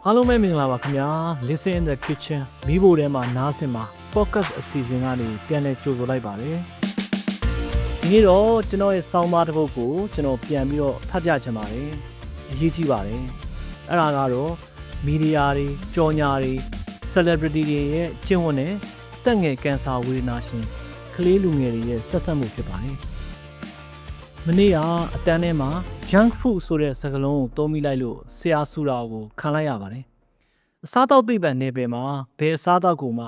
အားလုံးပဲမင်္ဂလာပါခင်ဗျာ Listen in the Kitchen မီးဖိုထဲမှာနားဆင်မှာ podcast အစီအစဉ်ကနေပြန်လည်ကြိုဆိုလိုက်ပါတယ်ဒီနေ့တော့ကျွန်တော်ရဲ့ဆောင်းပါးတစ်ပုဒ်ကိုကျွန်တော်ပြန်ပြီးတော့ဖတ်ပြချင်ပါတယ်အရေးကြီးပါတယ်အဲ့ဒါကတော့မီဒီယာတွေကြော်ညာတွေ celebrity တွေရဲ့ကျင့်ဝတ်နဲ့တက်ငယ်ကင်ဆာဝေဒနာရှင်ကလေးလူငယ်တွေရဲ့ဆက်ဆက်မှုဖြစ်ပါတယ်မနေ့ကအတန်းထဲမှာ junk food ဆိုတဲ့စကားလုံးကိုသုံးမိလိုက်လို့ဆရာဆူတာကိုခံလိုက်ရပါတယ်။အစားတောက်သိပ္ပံနယ်ပယ်မှာဘယ်အစားတောက်ကိုမှ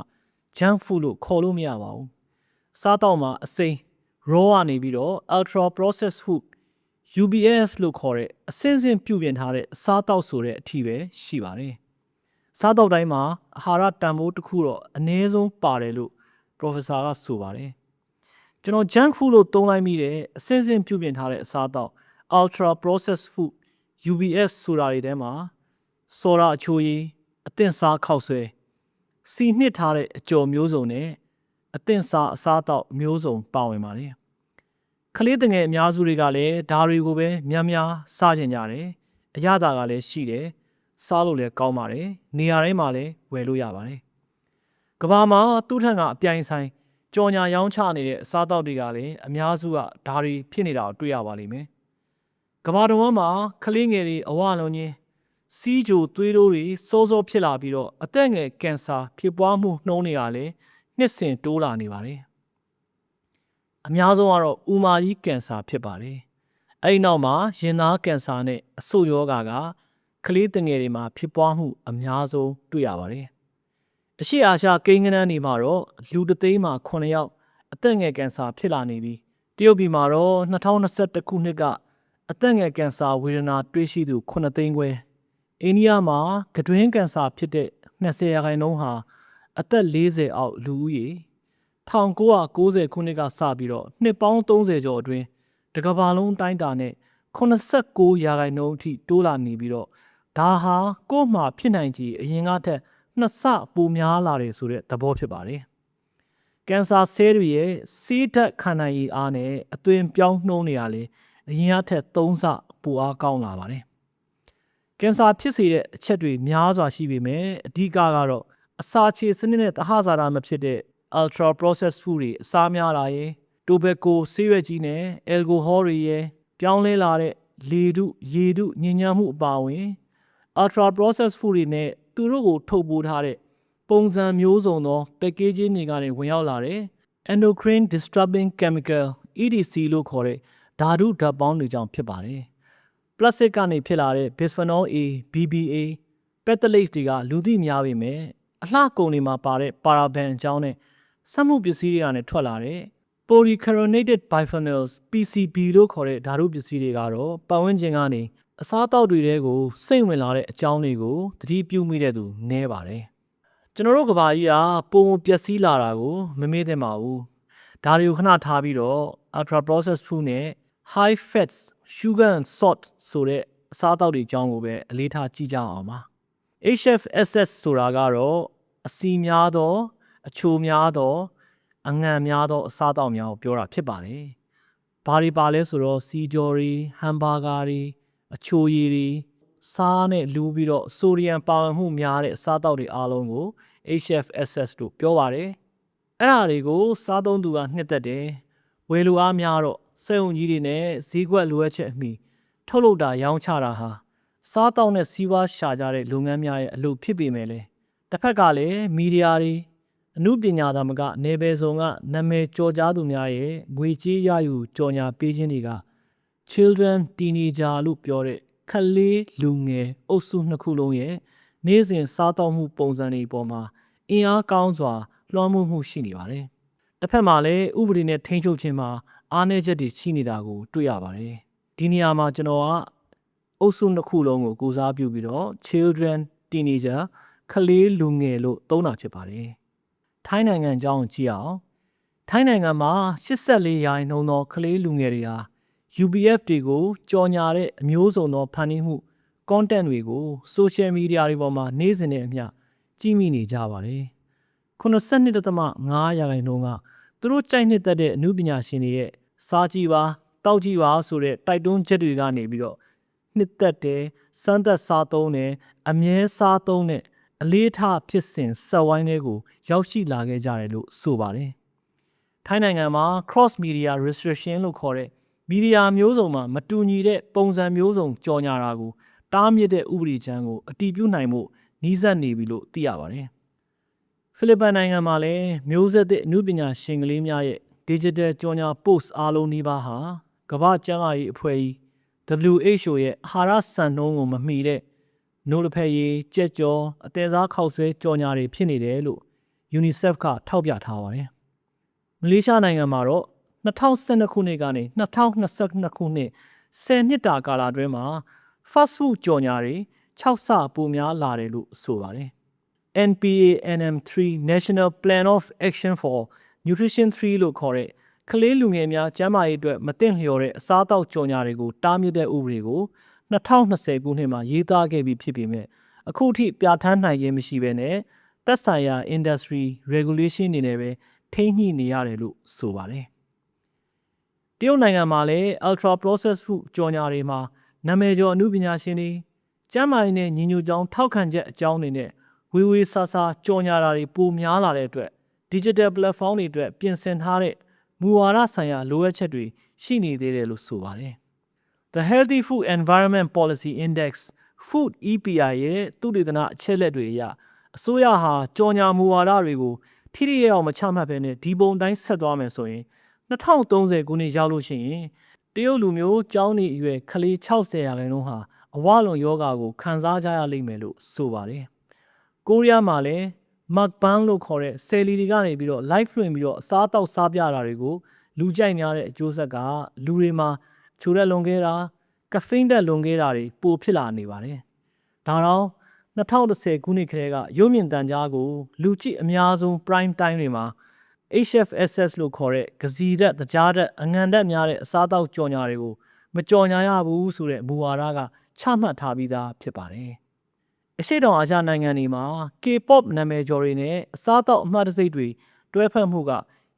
junk food လို့ခေါ်လို့မရပါဘူး။အစားတောက်မှာအစိမ်း raw ကနေပြီးတော့ ultra processed food UBF လို့ခေါ်တဲ့အစင်းစင်းပြုပြင်ထားတဲ့အစားတောက်ဆိုတဲ့အထိပဲရှိပါတယ်။စားတောက်တိုင်းမှာအာဟာရတန်ဖိုးတစ်ခုတော့အနည်းဆုံးပါတယ်လို့ professor ကဆိုပါတယ်။ကျွန်တော် junk food လို့သုံးလိုက်မိတဲ့အစင်းစင်းပြုပြင်ထားတဲ့အစားတောက် ultra processed food UBF ဆိုတာတွေထဲမှာစော်ရာအချိုရည်အသင့်စားခောက်ဆွဲစီနှစ်ထားတဲ့အကြော်မျိုးစုံနဲ့အသင့်စားအစားတောက်မျိုးစုံပါဝင်ပါတယ်ကလေးငယ်အများစုတွေကလည်းဒါတွေကိုပဲများများစားကြကြတယ်အရသာကလည်းရှိတယ်စားလို့လည်းကောင်းပါတယ်နေရာတိုင်းမှာလည်းဝယ်လို့ရပါတယ်ကဘာမှာသူ့ထက်ကအပြိုင်ဆိုင်ကြော်ညာရောင်းချနေတဲ့အစားတောက်တွေကလည်းအများစုကဒါတွေဖြစ်နေတာကိုတွေ့ရပါလိမ့်မယ်ကဘာတော်မှာကလေးငယ်တွေအဝလုံးချင်းစီးကြိုသွေးတိုးတွေစိုးစိုးဖြစ်လာပြီးတော့အသက်ငယ်ကင်ဆာဖြစ်ပွားမှုနှုန်းတွေကလည်းနှစ်စဉ်တိုးလာနေပါတယ်အများဆုံးကတော့ဥမာကြီးကင်ဆာဖြစ်ပါတယ်အဲ့ဒီနောက်မှာရင်သားကင်ဆာနဲ့အဆုတ်ရောဂါကကလေးငယ်တွေမှာဖြစ်ပွားမှုအများဆုံးတွေ့ရပါတယ်အရှေ့အာရှကိန်းဂဏန်းတွေမှာတော့လူတစ်သိန်းမှာ9ယောက်အသက်ငယ်ကင်ဆာဖြစ်လာနေပြီးတရုတ်ပြည်မှာတော့2021ခုနှစ်ကအသက်ငယ်ကင်ဆာဝေဒနာတွေ့ရှိသူ9သိန်းခွဲအိန္ဒိယမှာကတွင်းကင်ဆာဖြစ်တဲ့20%ဟာအသက်40အောက်လူဦးရေ1990ခုနှစ်ကစပြီးတော့နှစ်ပေါင်း30ကျော်အတွင်းတစ်ကမ္ဘာလုံးတိုင်းတာနဲ့89%အထိတိုးလာနေပြီးတော့ဒါဟာကိုယ့်မှာဖြစ်နိုင်ခြေအရင်ကထက်နှစ်ဆပိုများလာတယ်ဆိုတဲ့သဘောဖြစ်ပါတယ်ကင်ဆာဆဲတွေရဲ့ဆေးဓာတ်ခံနိုင်ရည်အားနဲ့အသွင်ပြောင်းနှုန်းတွေဟာလေအရင်ကထက်3ဆပိုအားကောင်းလာပါတယ်ကင်ဆာဖြစ်စေတဲ့အချက်တွေများစွာရှိပေမဲ့အဓိကကတော့အစာချေစနစ်နဲ့သဟဇာတမဖြစ်တဲ့ ultra processed food တွေအစားများလာရင်တိုဘက်ကိုဆေးရွက်ကြီးနဲ့အယ်ကိုဟောတွေရဲ့ပြောင်းလဲလာတဲ့လေထုရေထုညဉ့်ညမ်းမှုအပါအဝင် ultra processed food တွေနဲ့သူတို့ကိုထုတ်ပိုးထားတဲ့ပုံစံမျိုးစုံသော packaging တွေကနေဝင်ရောက်လာတဲ့ endocrine disturbing chemical EDC လို့ခေါ်တဲ့ဓာတုဓာတ်ပေါင်းတွေကြောင့်ဖြစ်ပါတယ်ပလတ်စတစ်ကနေဖြစ်လာတဲ့ bisphenol A, BPA, phthalates တွေကလူသိများပေမဲ့အလှကုန်တွေမှာပါတဲ့ paraben အကြောင်းနဲ့စက်မှုပစ္စည်းတွေကနေထွက်လာတဲ့ polychlorinated biphenyls PCB လို့ခေါ်တဲ့ဓာတုပစ္စည်းတွေကတော့ပတ်ဝန်းကျင်ကနေအစားအသောက်တွေထဲကိုစိမ့်ဝင်လာတဲ့အကြောင်းတွေကိုသတိပြုမိတဲ့သူနည်းပါတယ်ကျွန်တော်တို့ကဘာကြီးကပုံပျက်စီးလာတာကိုမမေ့သင့်ပါဘူးဒါတွေကိုခဏထားပြီးတော့ ultra processed food နဲ့ high fats sugar and salt ဆိုတဲ့အစားအသောက်တွေအကြောင်းကိုပဲအလေးထားကြည့်ကြအောင်ပါ HFSS ဆိုတာကတော့အဆီများသောအချိုများသောအငံများသောအစားအသောက်များကိုပြောတာဖြစ်ပါတယ်ဘာတွေပါလဲဆိုတော့စီဂျော်တွေဟမ်ဘာဂါတွေအချိုရည်တွေစားနဲ့လူပြီးတော့ဆိုဒီယမ်ပါဝင်မှုများတဲ့အစားအသောက်တွေအားလုံးကို HFSS လို့ပြောပါတယ်အဲ့ဒါတွေကိုစားသုံးသူကနှစ်သက်တယ်ဝယ်လိုအားများတော့စက်ရုံကြီးတွေနဲ့ဈေးကွက်လိုအပ်ချက်အမီထုတ်လုပ်တာရောင်းချတာဟာစားတောက်နဲ့စီးပွားရှာကြတဲ့လုပ်ငန်းများရဲ့အလုပ်ဖြစ်ပေမဲ့လည်းတစ်ဖက်ကလည်းမီဒီယာတွေအမှုပညာသားမကနေပယ်ဆောင်ကနာမည်ကျော်ကြားသူများရဲ့ငွေကြေးရယူကြော်ညာပေးခြင်းတွေက children teenager လို့ပြောတဲ့ခလေးလူငယ်အုပ်စုနှစ်ခုလုံးရဲ့နေ့စဉ်စားတောက်မှုပုံစံတွေပေါ်မှာအင်အားကောင်းစွာလွှမ်းမိုးမှုရှိနေပါတယ်တစ်ဖက်မှာလည်းဥပဒေနဲ့ထိန်းချုပ်ခြင်းမှာအားနည်းချက်တွေရှိနေတာကိုတွေ့ရပါတယ်ဒီနေရာမှာကျွန်တော်ကအုပ်စုနှစ်ခုလုံးကိုကိုစားပြုပြီးတော့ children teenager ခလေးလူငယ်လို့သုံးတာဖြစ်ပါတယ်ထိုင်းနိုင်ငံအကြောင်းကြည့်အောင်ထိုင်းနိုင်ငံမှာ84%သောခလေးလူငယ်တွေဟာ UBF တွေကိုကြော်ညာတဲ့အမျိုးစုံသောဖန်တီးမှု content တွေကို social media တွေပေါ်မှာနေ့စဉ်နဲ့အမျှကြည့်မိနေကြပါတယ်92.5%ကသူတို့ကြိုက်နှစ်သက်တဲ့အမှုပညာရှင်တွေရဲ့စားကြည့်ပါတောက်ကြည့်ပါဆိုတဲ့တိုက်တွန်းချက်တွေကနေပြီးတော့ နှစ်သက်တယ်စမ်းသက်စားသုံးတယ်အမြဲစားသုံးတဲ့အလေးထားဖြစ်စဉ်စက်ဝိုင်းတွေကိုရောက်ရှိလာခဲ့ကြတယ်လို့ဆိုပါတယ်။ထိုင်းနိုင်ငံမှာ cross media restriction လို့ခေါ်တဲ့မီဒီယာမျိုးစုံမှာမတူညီတဲ့ပုံစံမျိုးစုံကြော်ညာတာကိုတားမြစ်တဲ့ဥပဒေချမ်းကိုအတည်ပြုနိုင်မှုနှီးစပ်နေပြီလို့သိရပါတယ်။ဖိလစ်ပိုင်နိုင်ငံမှာလည်းမျိုးဆက်သစ်အမှုပညာရှင်ကလေးများရဲ့ digital ကြော်ညာ post အားလုံးနှီးပါးဟာကမ္ဘာ့ကျန်းမာရေးအဖွဲ့ကြီး WHO ရဲ့အာဟာရစံနှုန်းကိုမမီတဲ့နိုးတစ်ဖက်ရည်ကြက်ကြော်အသေးစားခောက်ဆွဲကြော်ညာတွေဖြစ်နေတယ်လို့ UNICEF ကထောက်ပြထားပါတယ်။မလေးရှားနိုင်ငံမှာတော့2012ခုနှစ်ကနေ2022ခုနှစ်10နှစ်တာကာလအတွင်းမှာ fast food ကြော်ညာတွေ6ဆပိုများလာတယ်လို့ဆိုပါတယ်။ NPANM3 National Plan of Action for Nutrition 3လို့ခေါ်တဲ့ကလေးလူငယ်များကျန်းမာရေးအတွက်မသင့်လျော်တဲ့အစားအသောက်ကြော်ညာတွေကိုတားမြစ်တဲ့ဥပဒေကို2020ခုနှစ်မှာရေးသားခဲ့ပြီးဖြစ်ပေမဲ့အခုထိပြဋ္ဌာန်းနိုင်ခြင်းမရှိဘဲနဲ့သက်ဆိုင်ရာ industry regulation တွေနဲ့ပဲထိန်းညှိနေရတယ်လို့ဆိုပါတယ်။တရုတ်နိုင်ငံမှာလည်း ultra processed food ကြော်ညာတွေမှာနာမည်ကျော်အမှုပညာရှင်တွေကျန်းမာရေးနဲ့ညီညွတ်ကြောင်းထောက်ခံချက်အကြောင်းတွေနဲ့ဝေဝေဆာဆာကြော်ညာတာတွေပိုများလာတဲ့အတွက် digital platform တွေအတွက်ပြင်ဆင်ထားတဲ့မူဝါဒဆိုင်ရာလိုအပ်ချက်တွေရှိနေသေးတယ်လို့ဆိုပါတယ်။ The Healthy Food Environment Policy Index Food EPI ရဲ့သုတေသနအချက်လက်တွေအရအစိုးရဟာကြော်ညာမူဝါဒတွေကိုထိထိရောက်မချမှတ်ဘဲနဲ့ဒီပုံတိုင်းဆက်သွားမယ်ဆိုရင်2030ခုနှစ်ရောက်လို့ရှိရင်တရုတ်လူမျိုးကျောင်းနေအရွယ်ကလေး60%ဟာအဝလွန်ယောဂါကိုခံစားကြရလိမ့်မယ်လို့ဆိုပါတယ်။ကိုရီးယားမှာလည်း mukbang လို့ခေါ်တဲ့ဆယ်လီတွေကနေပြီးတော့ live လွှင့်ပြီးတော့အစားတောက်စားပြတာတွေကိုလူကြိုက်များတဲ့အကျိုးဆက်ကလူတွေမှာချိုရက်လွန်ခဲ့တာကဖိန်းတက်လွန်ခဲ့တာတွေပိုဖြစ်လာနေပါတယ်။ဒါတော့2010ခုနှစ်ခန့်ကရုပ်မြင်သံကြားကိုလူကြည့်အများဆုံး prime time တွေမှာ HFSS လို့ခေါ်တဲ့ကစီဓာတ်တကြားဓာတ်အငံဓာတ်များတဲ့အစားတောက်ကြော်ညာတွေကိုမကြော်ညာရဘူးဆိုတဲ့မူဝါဒကချမှတ်ထားပြီးသားဖြစ်ပါတယ်။အရှေ့တောင်အာရှနိုင်ငံတွေမှာ K-pop နာမည်ကျော်တွေနဲ့အစားတောက်အမှတ်တံဆိပ်တွေတွဲဖက်မှုက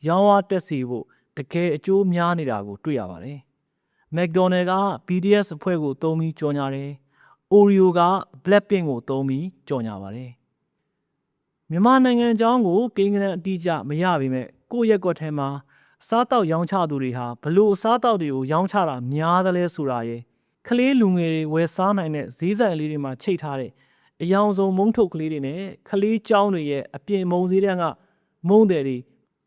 ရောင်းဝါတက်စီဖို့တကယ်အကျိုးများနေတာကိုတွေ့ရပါတယ်။ McDonald က BTS အဖွဲ့ကိုသုံးပြီးကြော်ညာတယ်။ Oreo က Blackpink ကိုသုံးပြီးကြော်ညာပါတယ်။မြန်မာနိုင်ငံအကြောင်းကိုကိန်းဂဏန်းအတိအကျမရပေမဲ့ကိုယ့်ရက်ကွက်ထဲမှာစားတောက်ရောင်းချသူတွေဟာဘလို့အစားတောက်တွေကိုရောင်းချတာများသလဲဆိုတာရဲ့ကလေးလူငယ်တွေဝယ်စားနိုင်တဲ့ဈေးဆိုင်လေးတွေမှာချိတ်ထားတဲ့အယောင်ဆုံးမုံထုတ်ကလေးတွေနဲ့ကလေးเจ้าတွေရဲ့အပြင်မုံစည်းတန်းကမုံတယ်တွေ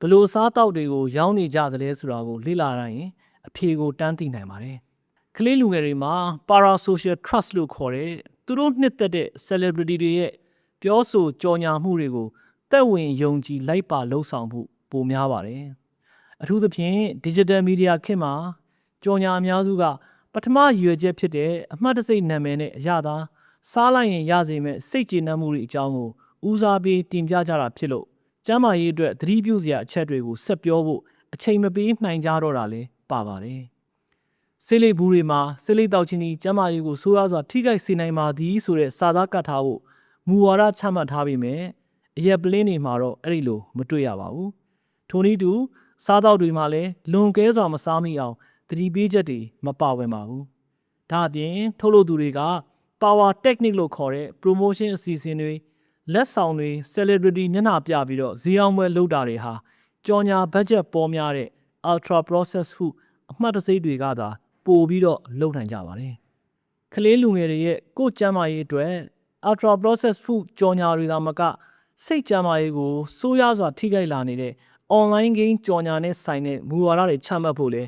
ဘလို့စားတောက်တွေကိုရောင်းနေကြသလဲဆိုတာကိုလေ့လာရရင်အဖြေကိုတန်းသိနိုင်ပါတယ်။ကလေးလူငယ်တွေမှာ parasocial trust လို့ခေါ်တဲ့သူတို့နှစ်သက်တဲ့ celebrity တွေရဲ့ပြောဆိုကြော်ညာမှုတွေကိုသက်ဝင်ယုံကြည်လိုက်ပါလှုပ်ဆောင်မှုပိုများပါတယ်။အထူးသဖြင့် digital media ခေတ်မှာကြော်ညာအများစုကပထမရည်ရွယ်ချက်ဖြစ်တဲ့အမှတ်တံဆိပ်နာမည်နဲ့အရသာစားလိုက်ရင်ရစေမဲ့စိတ်ကျေနပ်မှုတွေအကြောင်းကိုဦးစားပေးတင်ပြကြတာဖြစ်လို့ကျမ်းမာရေးအတွက်သတိပြုစရာအချက်တွေကိုဆက်ပြောဖို့အချိန်မပေးနိုင်ကြတော့တာလည်းပါပါတယ်။ဆေးလိပ်ဘူးတွေမှာဆေးလိပ်တောက်ခြင်းဒီကျမ်းမာရေးကိုဆိုးရွားစွာထိခိုက်စေနိုင်ပါသည်ဆိုတဲ့စာသားကတ်ထားဖို့မူဝါဒချမှတ်ထားပေမဲ့အရက်ပလင်းတွေမှာတော့အဲ့ဒီလိုမတွေ့ရပါဘူး။ထိုနည်းတူစားတောက်တွေမှာလည်းလွန်ကဲစွာမစားမိအောင်သတိပေးချက်တွေမပါဝင်ပါဘူး။ဒါအပြင်ထုတ်လုပ်သူတွေက power technique လို့ခေါ်တဲ့ promotion အစီအစဉ်တွေလက်ဆောင်တွေ celebrity မျက်နှာပြပြီးတော့ဈေးအောင်ပွဲလုပ်တာတွေဟာကြော်ညာ budget ပေါ်များတဲ့ ultra processed food အမှတ်တံဆိပ်တွေကသာပို့ပြီးတော့လုပ်နိုင်ကြပါတယ်။ကလေးလူငယ်တွေရဲ့ကိုယ်ကျန်းမာရေးအတွက် ultra processed food ကြော်ညာတွေသာမကစိတ်ကျန်းမာရေးကိုဆိုးရွားစွာထိခိုက်လာနေတဲ့ online game ကြော်ညာနဲ့ဆိုင်တဲ့မူဝါဒတွေချမှတ်ဖို့လဲ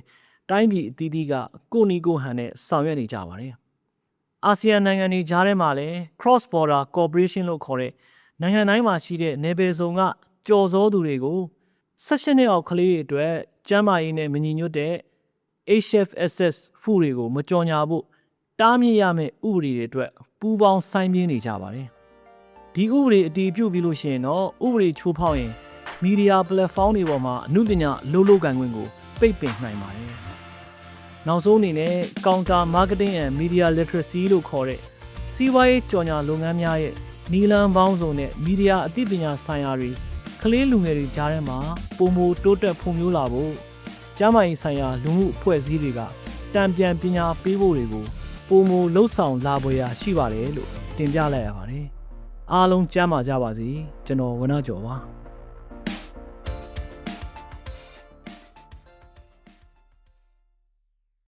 တိုင်းပြည်အသီးသီးကကိုနီကိုဟန်နဲ့ဆောင်ရွက်နေကြပါတယ်။အာဆီယံနိုင်ငံတွေကြားထဲမှာလည်း cross border cooperation လို့ခေါ်တဲ့နိုင်ငံတိုင်းမှာရှိတဲ့နယ်ပယ်စုံကကြော်စောသူတွေကို16နှစ်အောက်ကလေးတွေအတွက်ကျန်းမာရေးနဲ့မညီညွတ်တဲ့ HFSS ဖူးတွေကိုမကြော်ညာဖို့တားမြစ်ရမယ့်ဥပဒေတွေအတွက်ပူးပေါင်းဆိုင်ပြင်းနေကြပါတယ်။ဒီဥပဒေအတည်ပြုပြီးလို့ရှိရင်တော့ဥပဒေချိုးဖောက်ရင်မီဒီယာပလက်ဖောင်းတွေပေါ်မှာအမှုပညာလုပ်ကိုင်ခွင့်ကိုပိတ်ပင်နိုင်ပါတယ်။နောက်ဆုံးအနေနဲ့ Counter Marketing and Media Literacy လို့ခေါ်တဲ့စီးပွားရေးကြော်ညာလုပ်ငန်းများရဲ့နီလန်ပေါင်းစုံနဲ့မီဒီယာအသိပညာဆိုင်ရာတွေကလေးလူငယ်တွေကြားထဲမှာပုံမတိုးတက်ဖွံ့ဖြိုးလာဖို့ကျန်းမာရေးဆိုင်ရာလူမှုအဖွဲ့အစည်းတွေကတံပြန်ပညာပေးဖို့တွေကို ပုံမူလှုပ်ဆောင်လာပွဲရာရှိပါတယ်လို့တင်ပြလိုက်ရပါတယ်အားလုံးကျမ်းမာကြပါစေကျွန်တော်ဝနကျော်ပါ